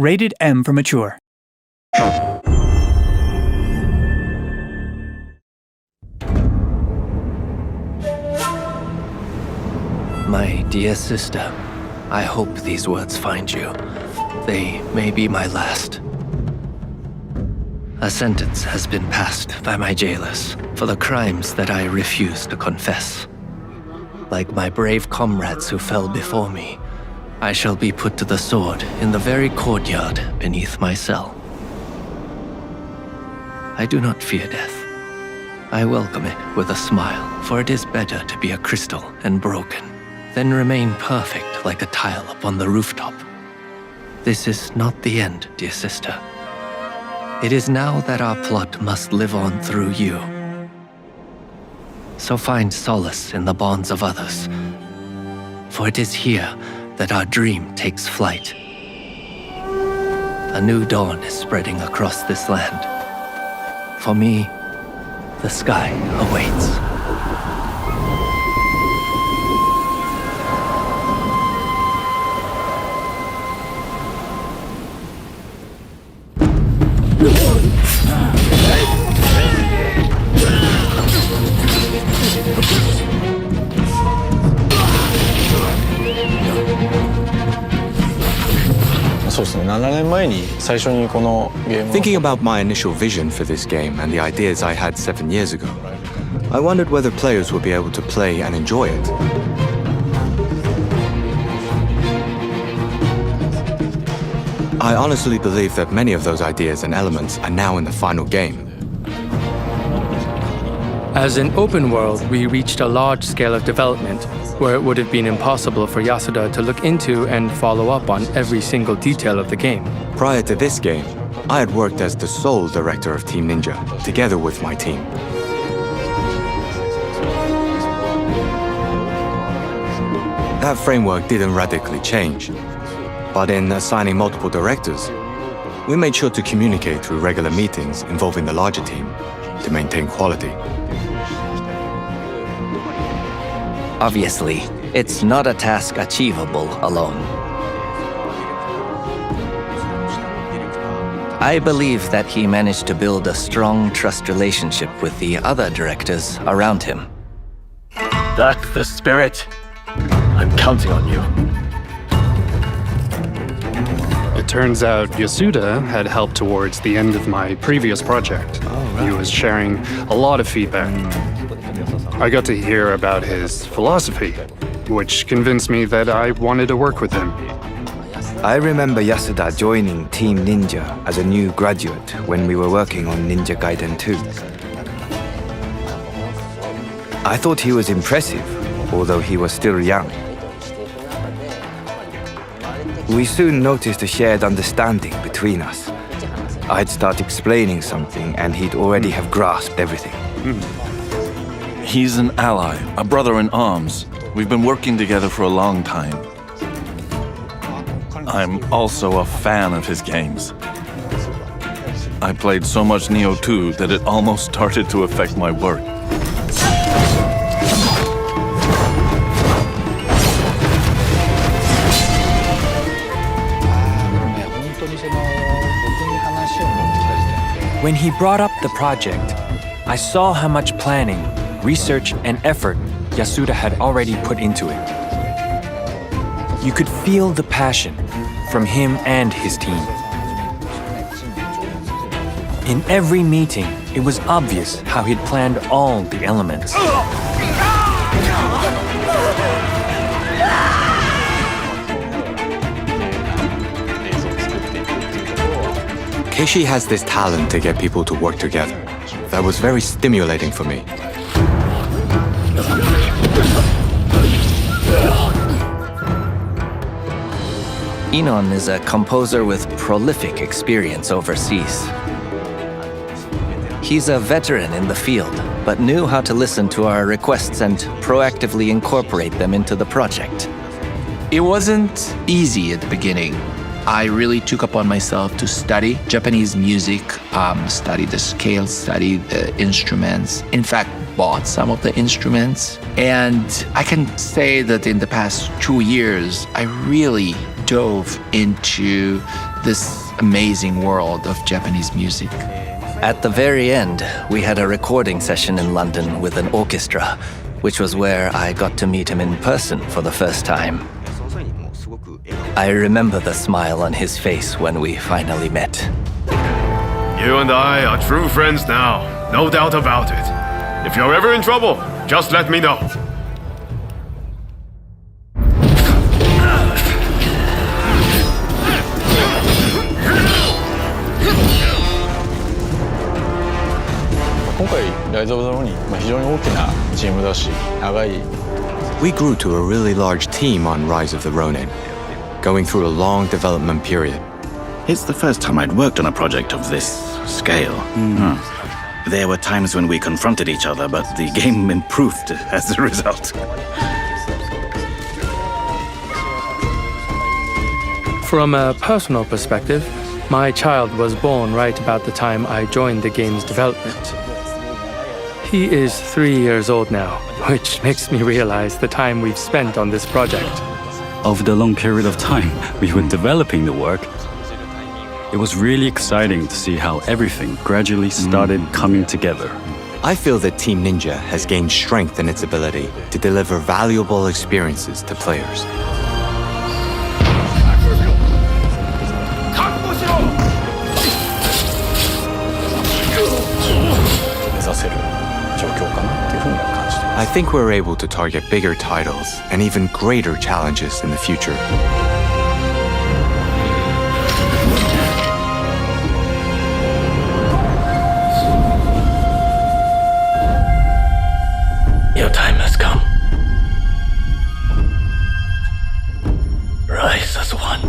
Rated M for mature. My dear sister, I hope these words find you. They may be my last. A sentence has been passed by my jailers for the crimes that I refuse to confess. Like my brave comrades who fell before me, I shall be put to the sword in the very courtyard beneath my cell. I do not fear death. I welcome it with a smile, for it is better to be a crystal and broken than remain perfect like a tile upon the rooftop. This is not the end, dear sister. It is now that our plot must live on through you. So find solace in the bonds of others, for it is here that our dream takes flight. A new dawn is spreading across this land. For me, the sky awaits. Thinking about my initial vision for this game and the ideas I had 7 years ago, I wondered whether players would be able to play and enjoy it. I honestly believe that many of those ideas and elements are now in the final game. As an open world, we reached a large scale of development where it would have been impossible for Yasuda to look into and follow up on every single detail of the game. Prior to this game, I had worked as the sole director of Team Ninja, together with my team. That framework didn't radically change, but in assigning multiple directors, we made sure to communicate through regular meetings involving the larger team to maintain quality. Obviously, it's not a task achievable alone. I believe that he managed to build a strong trust relationship with the other directors around him. That's the spirit. I'm counting on you. It turns out Yasuda had helped towards the end of my previous project. He was sharing a lot of feedback. I got to hear about his philosophy, which convinced me that I wanted to work with him. I remember Yasuda joining Team Ninja as a new graduate when we were working on Ninja Gaiden 2. I thought he was impressive, although he was still young. We soon noticed a shared understanding between us. I'd start explaining something and he'd already have grasped everything. He's an ally, a brother in arms. We've been working together for a long time. I'm also a fan of his games. I played so much Neo 2 that it almost started to affect my work. When he brought up the project, I saw how much planning, research, and effort Yasuda had already put into it. You could feel the passion from him and his team. In every meeting, it was obvious how he'd planned all the elements. Keishi has this talent to get people to work together. That was very stimulating for me. Inon is a composer with prolific experience overseas. He's a veteran in the field, but knew how to listen to our requests and proactively incorporate them into the project. It wasn't easy at the beginning. I really took upon myself to study Japanese music, study the scales, study the instruments. In fact, bought some of the instruments. And I can say that in the past 2 years, I really dove into this amazing world of Japanese music. At the very end, we had a recording session in London with an orchestra, which was where I got to meet him in person for the first time. I remember the smile on his face when we finally met. You and I are true friends now, no doubt about it. If you're ever in trouble, just let me know. We grew to a really large team on Rise of the Ronin, going through a long development period. It's the first time I'd worked on a project of this scale. There were times when we confronted each other, but the game improved as a result. From a personal perspective, my child was born right about the time I joined the game's development. He is 3 years old now, which makes me realize the time we've spent on this project. Over the long period of time we were developing the work, it was really exciting to see how everything gradually started coming together. I feel that Team Ninja has gained strength in its ability to deliver valuable experiences to players. I think we're able to target bigger titles and even greater challenges in the future. Your time has come. Rise as one.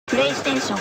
PlayStation